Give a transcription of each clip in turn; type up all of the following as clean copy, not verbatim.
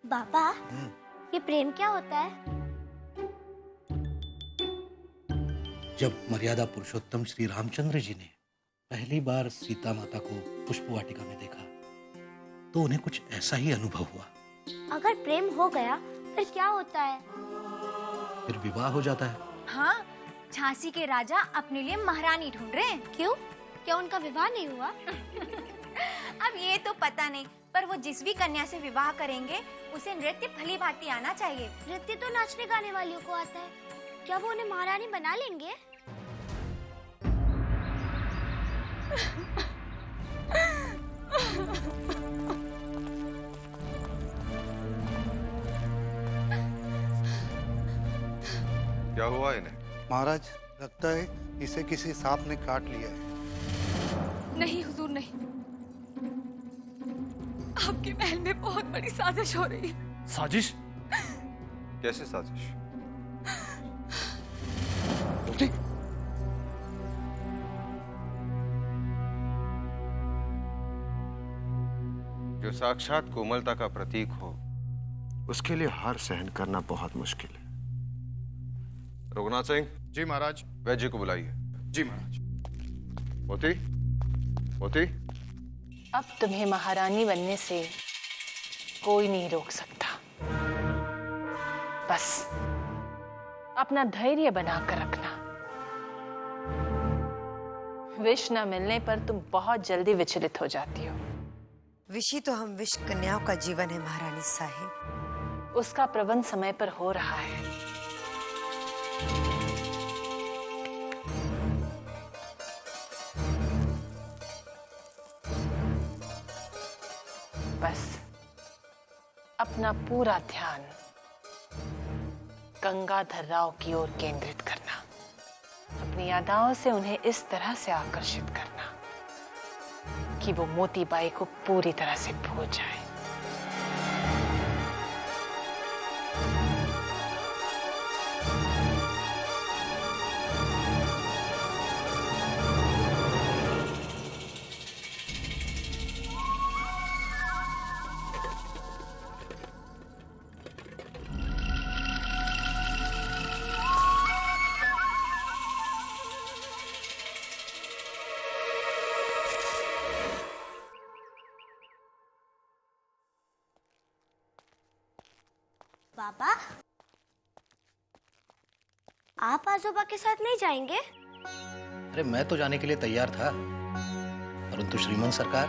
बाबा, ये प्रेम क्या होता है? जब मर्यादा पुरुषोत्तम श्री रामचंद्र जी ने पहली बार सीता माता को पुष्प वाटिका में देखा तो उन्हें कुछ ऐसा ही अनुभव हुआ। अगर प्रेम हो गया फिर क्या होता है? फिर विवाह हो जाता है। हाँ, झांसी के राजा अपने लिए महारानी ढूंढ रहे हैं। क्यों? क्या उनका विवाह नहीं हुआ? अब ये तो पता नहीं, पर वो जिस भी कन्या से विवाह करेंगे उसे नृत्य भली भांति आना चाहिए। नृत्य तो नाचने गाने वालियों को आता है, क्या वो उन्हें महारानी बना लेंगे? क्या हुआ इन्हें? महाराज, लगता है इसे किसी सांप ने काट लिया है। नहीं हुजूर, नहीं। आपके महल में बहुत बड़ी साजिश हो रही है। साजिश? कैसे साजिश? जो साक्षात कोमलता का प्रतीक हो उसके लिए हार सहन करना बहुत मुश्किल है। रघुनाथ सिंह। जी महाराज। वैद्य को बुलाइए। जी महाराज। मोती, मोती। अब तुम्हें महारानी बनने से कोई नहीं रोक सकता। बस अपना धैर्य बनाकर रखना। विष न मिलने पर तुम बहुत जल्दी विचलित हो जाती हो। विषी तो हम विष कन्याओं का जीवन है महारानी साहिब। उसका प्रबंध समय पर हो रहा है। बस अपना पूरा ध्यान गंगाधर राव की ओर केंद्रित करना। अपनी अदाओं से उन्हें इस तरह से आकर्षित करना कि वो मोतीबाई को पूरी तरह से भूल जाए। बाबा, आप आजोबा के साथ नहीं जाएंगे? अरे मैं तो जाने के लिए तैयार था, परंतु श्रीमान सरकार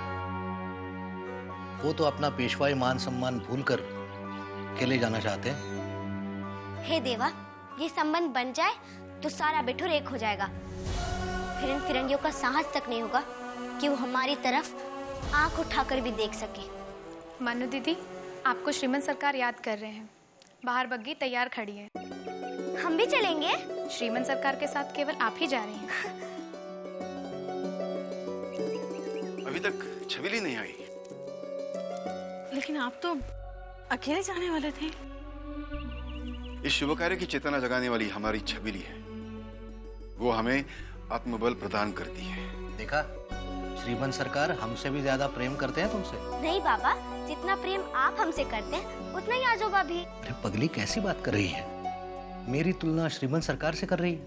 वो तो अपना पेशवाई मान सम्मान भूलकर अकेले जाना चाहते हैं। हे देवा, ये संबंध बन जाए तो सारा बिठुर एक हो जाएगा। फिर इन फिरंगियों का साहस तक नहीं होगा कि वो हमारी तरफ आंख उठाकर भी देख सके। मनु दीदी, आपको श्रीमन सरकार याद कर रहे हैं। बाहर बग्गी तैयार खड़ी है। हम भी चलेंगे? श्रीमन सरकार के साथ केवल आप ही जा रही हैं। अभी तक छबीली नहीं आई। लेकिन आप तो अकेले जाने वाले थे। इस शुभ कार्य की चेतना जगाने वाली हमारी छबीली है। वो हमें आत्मबल प्रदान करती है। देखा, श्रीमान सरकार हमसे भी ज्यादा प्रेम करते हैं तुमसे। नहीं बाबा, जितना प्रेम आप हमसे करते हैं उतना ही आजोबा भी। अरे पगली, कैसी बात कर रही है? मेरी तुलना श्रीमान सरकार से कर रही है।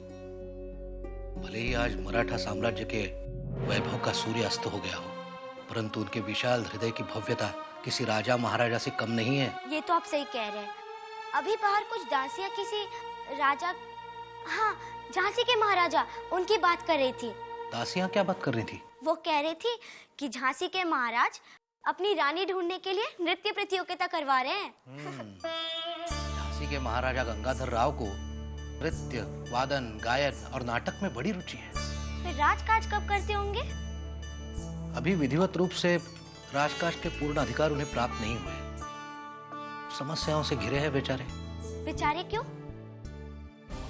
भले ही आज मराठा साम्राज्य के वैभव का सूर्य अस्त हो गया हो, परंतु उनके विशाल हृदय की भव्यता किसी राजा महाराजा से कम नहीं है। ये तो आप सही कह रहे हैं। अभी बाहर कुछ दासियां किसी राजा, हाँ, झांसी के महाराजा, उनकी बात कर रही थी। दासियां क्या बात कर रही थी? वो कह रही थी कि झांसी के महाराज अपनी रानी ढूंढने के लिए नृत्य प्रतियोगिता करवा रहे हैं। झांसी के महाराजा गंगाधर राव को नृत्य, वादन, गायन और नाटक में बड़ी रुचि है। फिर राजकाज कब करते होंगे? अभी विधिवत रूप से राजकाज के पूर्ण अधिकार उन्हें प्राप्त नहीं हुए। समस्याओं से घिरे हैं बेचारे। बेचारे क्यों?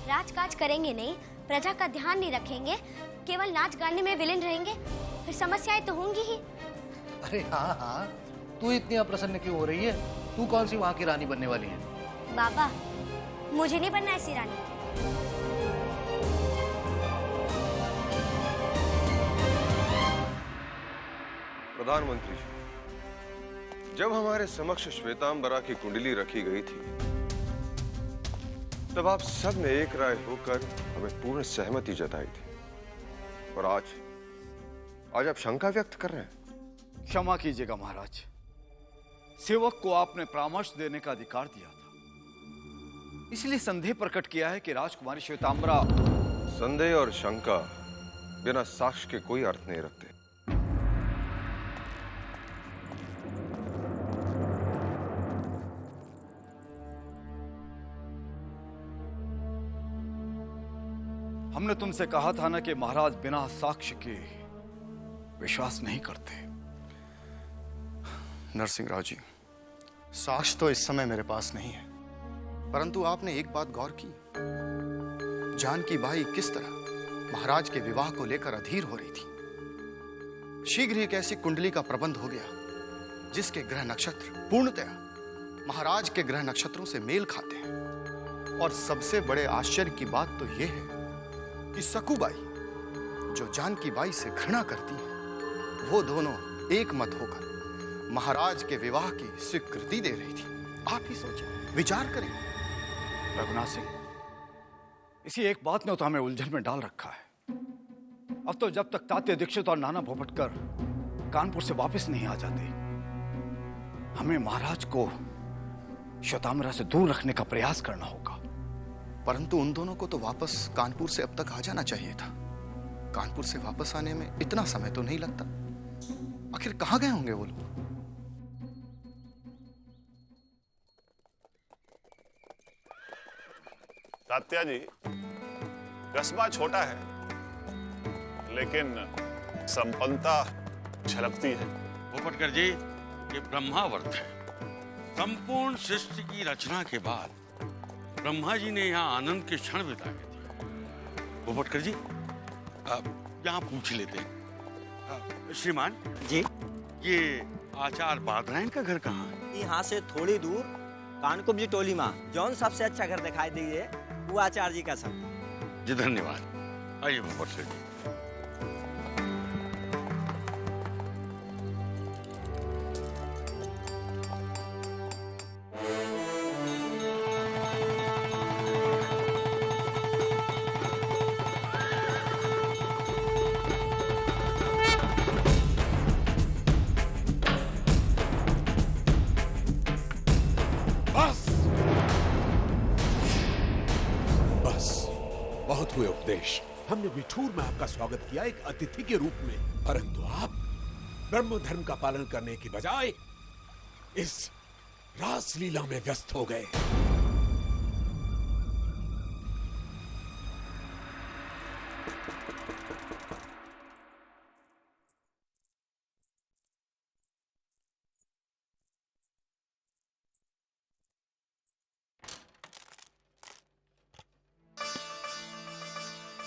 राजकाज करेंगे नहीं, प्रजा का ध्यान नहीं रखेंगे, केवल नाच गाने में विलीन रहेंगे, फिर समस्याएं तो होंगी ही। अरे हाँ हाँ, तू इतनी अप्रसन्न क्यों हो रही है? तू कौन सी वहाँ की रानी बनने वाली है? बाबा, मुझे नहीं बनना ऐसी रानी। प्रधानमंत्री जी, जब हमारे समक्ष श्वेतांबरा की कुंडली रखी गई थी, तब आप सब ने एक राय होकर हमें पूर्ण सहमति जताई थी। और आज आप शंका व्यक्त कर रहे हैं। क्षमा कीजिएगा महाराज, सेवक को आपने परामर्श देने का अधिकार दिया था, इसलिए संदेह प्रकट किया है कि राजकुमारी श्वेतांबरा। संदेह और शंका बिना साक्ष्य के कोई अर्थ नहीं रखते। हमने तुमसे कहा था ना कि महाराज बिना साक्ष्य के विश्वास नहीं करते। नरसिंह राव जी, साक्ष्य तो इस समय मेरे पास नहीं है, परंतु आपने एक बात गौर की, जानकी बाई किस तरह महाराज के विवाह को लेकर अधीर हो रही थी। शीघ्र ही एक ऐसी कुंडली का प्रबंध हो गया जिसके ग्रह नक्षत्र पूर्णतया महाराज के ग्रह नक्षत्रों से मेल खाते हैं। और सबसे बड़े आश्चर्य की बात तो यह है कि सकूबाई, जो जानकी बाई से घृणा करती है, वो दोनों एक मत होकर महाराज के विवाह की स्वीकृति दे रही थी। आप ही सोचें, विचार करें। रघुनाथ सिंह, इसी एक बात ने तो हमें उलझन में डाल रखा है। अब तो जब तक तात्या दीक्षित और नाना भोपटकर कानपुर से वापस नहीं आ जाते, हमें महाराज को श्वेतांबरा से दूर रखने का प्रयास करना होगा। परंतु उन दोनों को तो वापस कानपुर से अब तक आ जाना चाहिए था। कानपुर से वापस आने में इतना समय तो नहीं लगता। आखिर कहां गए होंगे वो लोग? तात्या जी, कस्बा छोटा है, लेकिन संपन्नता झलकती है। भोपटकर जी, ये ब्रह्मावर्त है। संपूर्ण सृष्टि की रचना के बाद ब्रह्मा जी ने यहाँ आनंद के क्षण बिताए थे। भोपटकर जी, यहाँ पूछ लेते हैं। श्रीमान जी, ये आचार्य बादरायण का घर कहाँ है? यहाँ से थोड़ी दूर कानकुब जी टोली माँ जौन सबसे अच्छा घर दिखाई दिए वो आचार्य जी का सब। जी धन्यवाद। आइए भोपटकर जी। बहुत हुए उपदेश। हमने विठूर में आपका स्वागत किया एक अतिथि के रूप में, परंतु आप ब्रह्म धर्म का पालन करने की बजाय इस रासलीला में व्यस्त हो गए।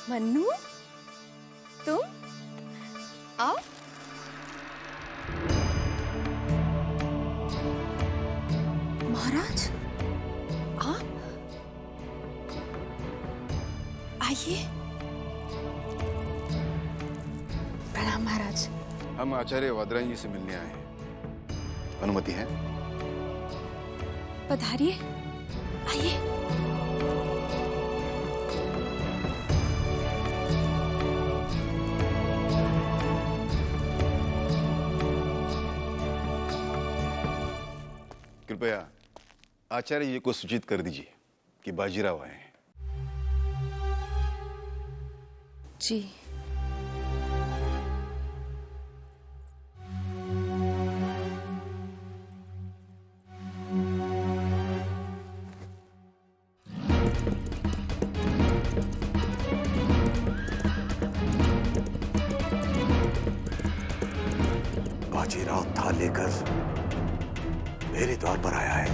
मन्नू, तुम आओ। महाराज, आप आइए। प्रणाम महाराज। हम आचार्य बादरायण जी से मिलने आए हैं, अनुमति है? पधारिए, आइए। कृपया आचार्य जी को सूचित कर दीजिए कि बाजीराव आए हैं। जी। बाजीराव था लेकर मेरे द्वार पर आया है।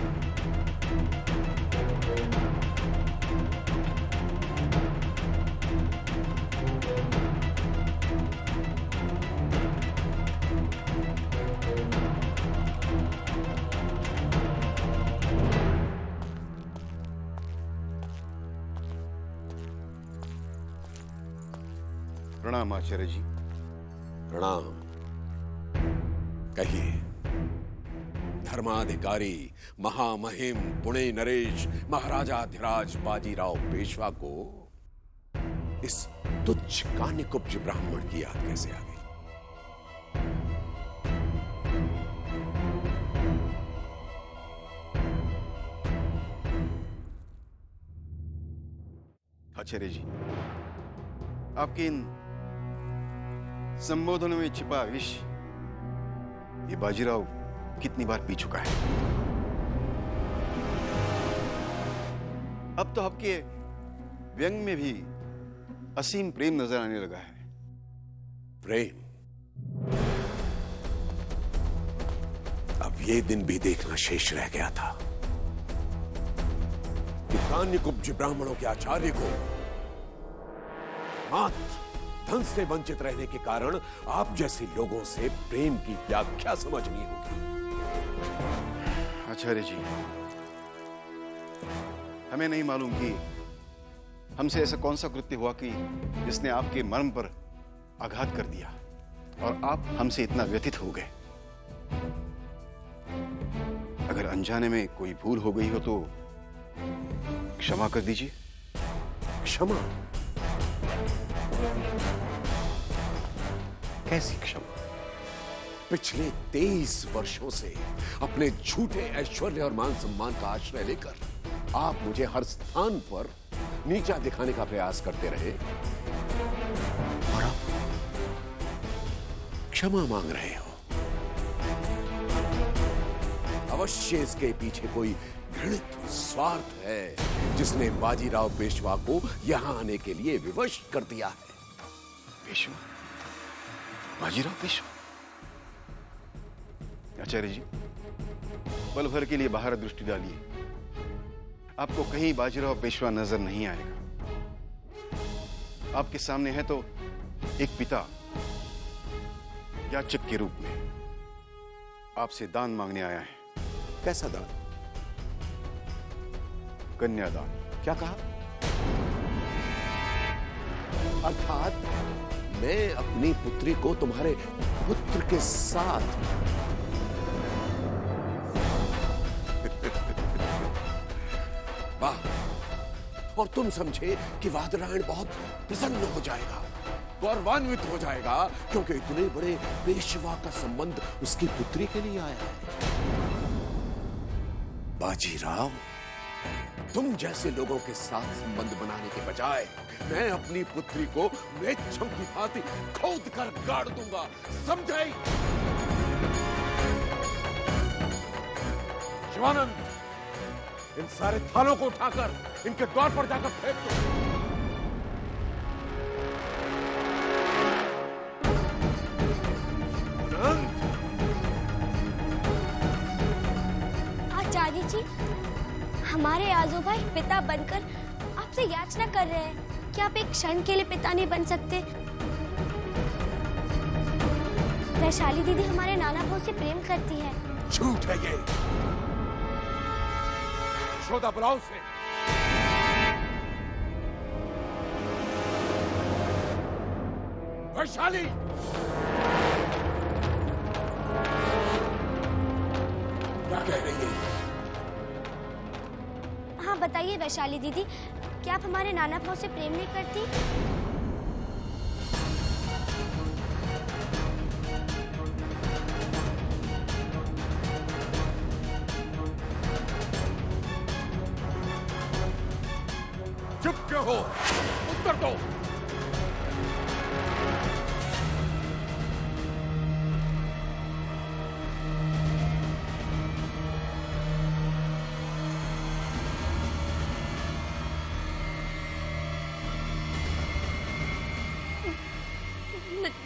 प्रणाम आचार्य जी। प्रणाम। कहिए, धर्माधिकारी महामहिम पुणे नरेश महाराजाधिराज बाजीराव पेशवा को इस तुच्छ कान्यकुब्ज ब्राह्मण की याद कैसे आ गई? आचार्य जी, आपके इन संबोधनों में छिपा विष ये बाजीराव कितनी बार पी चुका है। अब तो आपके व्यंग में भी असीम प्रेम नजर आने लगा है। प्रेम? अब ये दिन भी देखना शेष रह गया था कि कान्यकुब्ज ब्राह्मणों के आचार्य को मात्र धन से वंचित रहने के कारण आप जैसे लोगों से प्रेम की व्याख्या समझनी होगी। आचार्य जी, हमें नहीं मालूम कि हमसे ऐसा कौन सा कृत्य हुआ कि जिसने आपके मर्म पर आघात कर दिया और आप हमसे इतना व्यथित हो गए। अगर अनजाने में कोई भूल हो गई हो तो क्षमा कर दीजिए। क्षमा? कैसी क्षमा? पिछले 23 वर्षों से अपने झूठे ऐश्वर्य और मान सम्मान का आश्रय लेकर आप मुझे हर स्थान पर नीचा दिखाने का प्रयास करते रहे और आप क्षमा मांग रहे हो। अवश्य इसके पीछे कोई घृणित स्वार्थ है जिसने बाजीराव पेशवा को यहां आने के लिए विवश कर दिया है। पेशवा? बाजीराव पेशवा? आचार्य जी, पल भर के लिए बाहर दृष्टि डालिए, आपको कहीं बाजीराव पेशवा नजर नहीं आएगा। आपके सामने है तो एक पिता याचक के रूप में आपसे दान मांगने आया है। कैसा दान? कन्यादान। क्या कहा? अर्थात मैं अपनी पुत्री को तुम्हारे पुत्र के साथ वाह! और तुम समझे कि वादरायण बहुत प्रसन्न हो जाएगा, गौरवान्वित हो जाएगा क्योंकि इतने बड़े पेशवा का संबंध उसकी पुत्री के लिए आया है। बाजीराव, तुम जैसे लोगों के साथ संबंध बनाने के बजाय मैं अपनी पुत्री को मेच्छों की भांति खोद कर गाड़ दूंगा, समझे? शिवानंद, इन सारे थालों को उठाकर इनके द्वार पर जाकर फेंक दो। आचार्य जी, हमारे आजू भाई पिता बनकर आपसे याचना कर रहे हैं। क्या आप एक क्षण के लिए पिता नहीं बन सकते? वैशाली दीदी हमारे नाना भाव से प्रेम करती है। झूठ है ये। यशोदा, बुलाओ उसे। वैशाली! क्या कह रही है? हाँ बताइए वैशाली दीदी, क्या आप हमारे नाना भाव से प्रेम नहीं करती? चुप क्यों हो? उत्तर दो।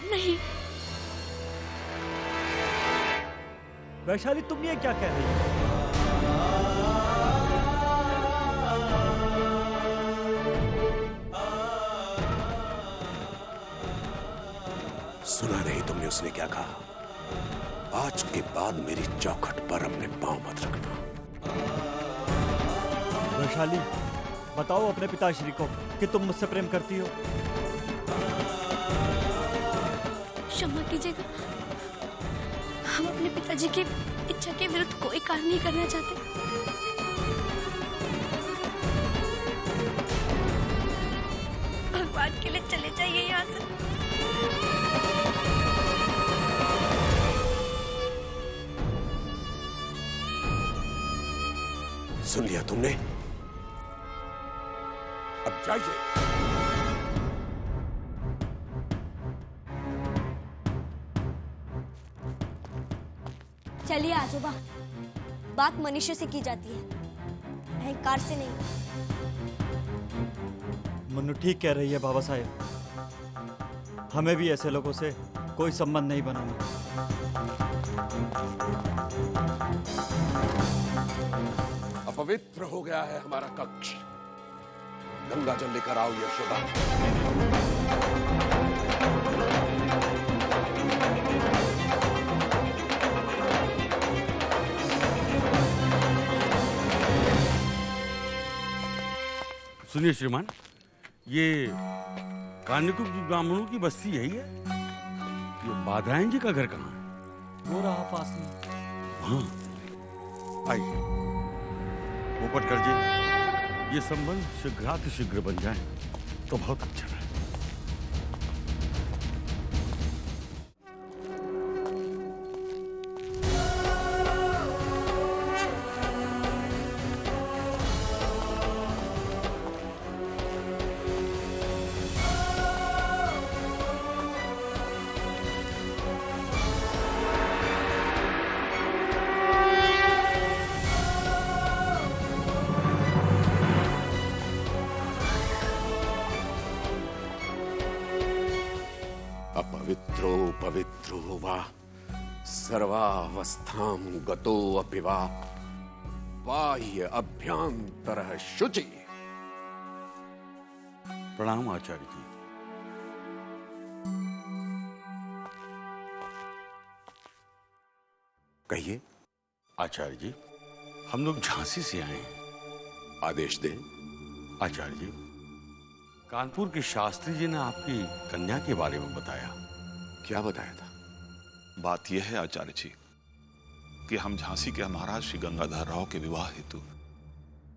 नहीं। वैशाली, तुम ये क्या कह रही हो? सुना नहीं तुमने उसने क्या कहा? आज के बाद मेरी चौखट पर अपने पांव मत रखना। वैशाली, बताओ अपने पिताश्री को कि तुम मुझसे प्रेम करती हो। क्षमा कीजिएगा, हम अपने पिताजी के इच्छा के विरुद्ध कोई कार्य नहीं करना चाहते। भगवान के लिए चले जाइए यहाँ से। सुन लिया तुमने? अब जाइए। चलिए आजोबा, बात मनुष्य से की जाती है, अहंकार से नहीं। मन्नू ठीक कह रही है बाबा साहेब, हमें भी ऐसे लोगों से कोई संबंध नहीं बनाना। अपवित्र हो गया है हमारा कक्ष। गंगा जल लेकर आओ यशोदा। सुनिए श्रीमान, ये कान्यकुब्ज ब्राह्मणों की बस्ती यही है? ये बादरायण जी का घर कहाँ है? वो रहा पास में। हाँ, आइए। पोपटकर जी, ये संबंध शीघ्र बन जाए तो बहुत अच्छा है। अपवित्रो पवित्रो वा सर्वावस्थां गतो अपि वा बाह्य अभ्यंतरः शुचि। प्रणाम आचार्य जी। कहिए। आचार्य जी, हम लोग झांसी से आए हैं। आदेश दें। आचार्य जी, कानपुर के शास्त्री जी ने आपकी कन्या के बारे में बताया। क्या बताया था? बात यह है आचार्य जी कि हम झांसी के महाराज श्री गंगाधर राव के विवाह हेतु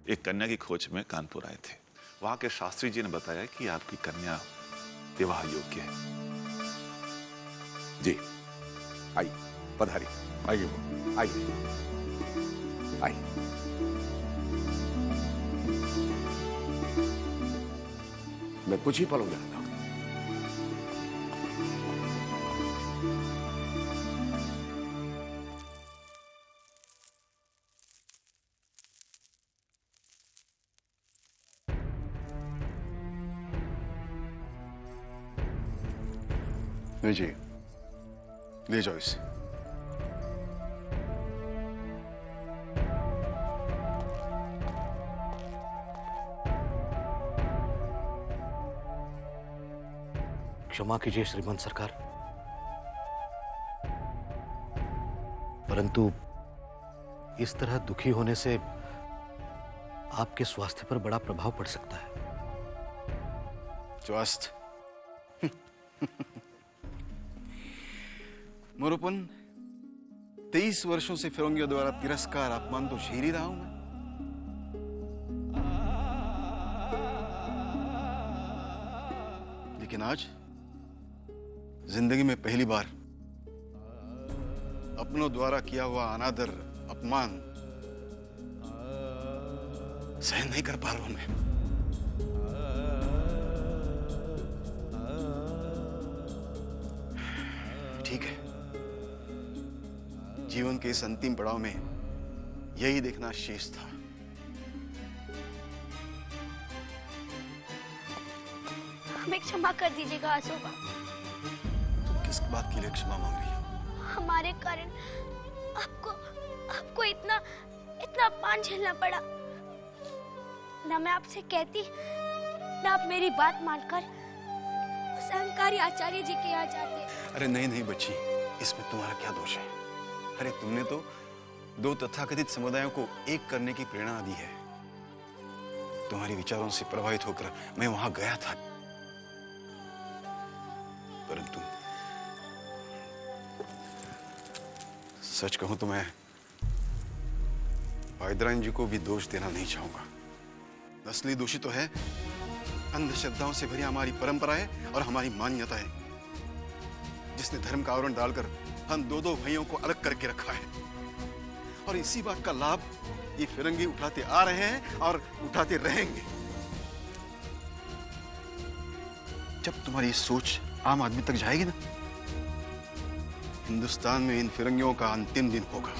एक कन्या की खोज में कानपुर आए थे। वहां के शास्त्री जी ने बताया कि आपकी कन्या विवाह योग्य है। जी, आइए, पधारिए। आइए आइए आइए। मैं कुछ ही पलों में आता हूं। लीजिए, ले जाओ इसे। क्षमा कीजिए श्रीमान सरकार, परंतु इस तरह दुखी होने से आपके स्वास्थ्य पर बड़ा प्रभाव पड़ सकता है। स्वास्थ्य? मोरोपन, 23 वर्षों से फिरंगियों द्वारा तिरस्कार अपमान तो झेल ही रहा हूं मैं। लेकिन आज जिंदगी में पहली बार अपनों द्वारा किया हुआ अनादर, अपमान सहन नहीं कर पा रहा हूं मैं। ठीक है, जीवन के इस अंतिम पड़ाव में यही देखना शेष था। हमें क्षमा कर दीजिएगा आसोबा। तुम किस बात के लिए क्षमा मांग रही हो? हमारे कारण आपको इतना अपमान झेलना पड़ा। ना मैं आपसे कहती, ना आप मेरी बात मानकर उस अहंकारी आचार्य जी के यहाँ जाते। अरे नहीं नहीं बच्ची, इसमें तुम्हारा क्या दोष है? अरे तुमने तो दो तथाकथित समुदायों को एक करने की प्रेरणा दी है। तुम्हारे विचारों से प्रभावित होकर मैं वहां गया था, परंतु सच कहूं तो मैं हैदरान जी को भी दोष देना नहीं चाहूंगा। असली दोषी तो है अंधश्रद्धाओं से भरी हमारी परंपराएं और हमारी मान्यताएं, जिसने धर्म का आवरण डालकर हम दो भाइयों को अलग करके रखा है। और इसी बात का लाभ ये फिरंगी उठाते आ रहे हैं और उठाते रहेंगे। जब तुम्हारी सोच आम आदमी तक जाएगी ना, हिंदुस्तान में इन फिरंगियों का अंतिम दिन होगा।